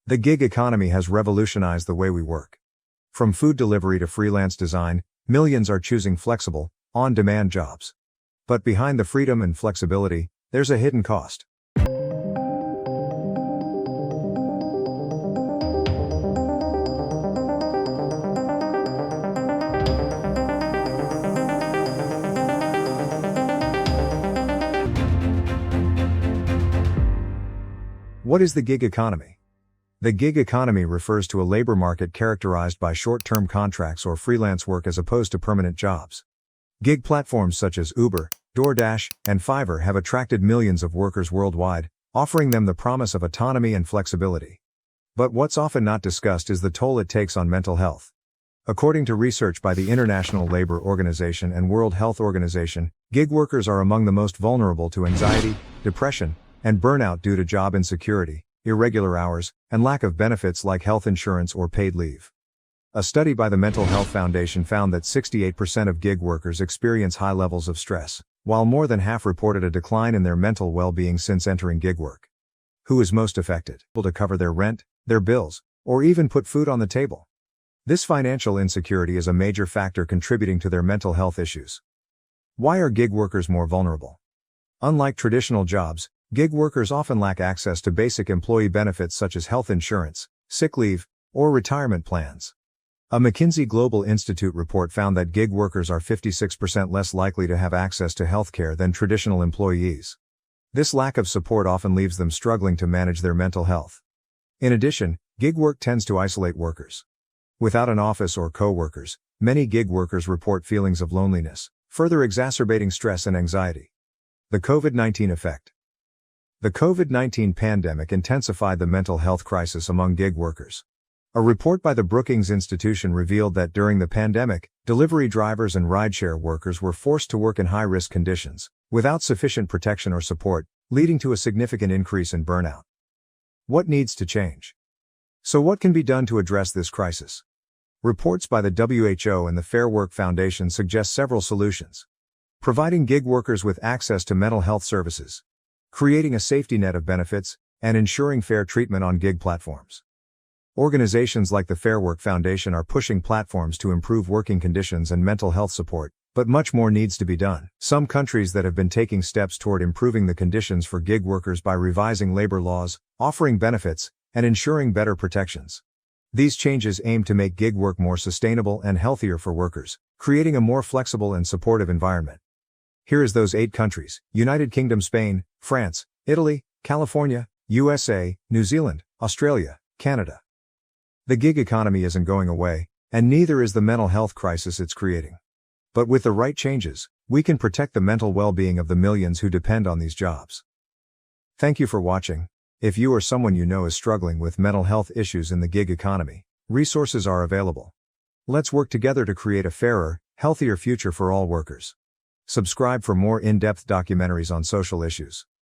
The gig economy has revolutionized the way we work. From food delivery to freelance design, millions are choosing flexible, on-demand jobs. But behind the freedom and flexibility, there's a hidden cost. What is the gig economy? The gig economy refers to a labor market characterized by short-term contracts or freelance work as opposed to permanent jobs. Gig platforms such as Uber, DoorDash, and Fiverr have attracted millions of workers worldwide, offering them the promise of autonomy and flexibility. But what's often not discussed is the toll it takes on mental health. According to research by the International Labour Organization and World Health Organization, gig workers are among the most vulnerable to anxiety, depression, and burnout due to job insecurity, irregular hours, and lack of benefits like health insurance or paid leave. A study by the Mental Health Foundation found that 68% of gig workers experience high levels of stress, while more than half reported a decline in their mental well-being since entering gig work. Who is most affected? Able to cover their rent, their bills, or even put food on the table? This financial insecurity is a major factor contributing to their mental health issues. Why are gig workers more vulnerable? Unlike traditional jobs, gig workers often lack access to basic employee benefits such as health insurance, sick leave, or retirement plans. A McKinsey Global Institute report found that gig workers are 56% less likely to have access to healthcare than traditional employees. This lack of support often leaves them struggling to manage their mental health. In addition, gig work tends to isolate workers. Without an office or co-workers, many gig workers report feelings of loneliness, further exacerbating stress and anxiety. The COVID-19 effect. The COVID-19 pandemic intensified the mental health crisis among gig workers. A report by the Brookings Institution revealed that during the pandemic, delivery drivers and rideshare workers were forced to work in high-risk conditions, without sufficient protection or support, leading to a significant increase in burnout. What needs to change? So what can be done to address this crisis? Reports by the WHO and the Fair Work Foundation suggest several solutions. Providing gig workers with access to mental health services, creating a safety net of benefits, and ensuring fair treatment on gig platforms. Organizations like the Fair Work Foundation are pushing platforms to improve working conditions and mental health support, but much more needs to be done. Some countries that have been taking steps toward improving the conditions for gig workers by revising labor laws, offering benefits, and ensuring better protections. These changes aim to make gig work more sustainable and healthier for workers, creating a more flexible and supportive environment. Here is those 8 countries: United Kingdom, Spain, France, Italy, California, USA, New Zealand, Australia, Canada. The gig economy isn't going away, and neither is the mental health crisis it's creating. But with the right changes, we can protect the mental well-being of the millions who depend on these jobs. Thank you for watching. If you or someone you know is struggling with mental health issues in the gig economy, resources are available. Let's work together to create a fairer, healthier future for all workers. Subscribe for more in-depth documentaries on social issues.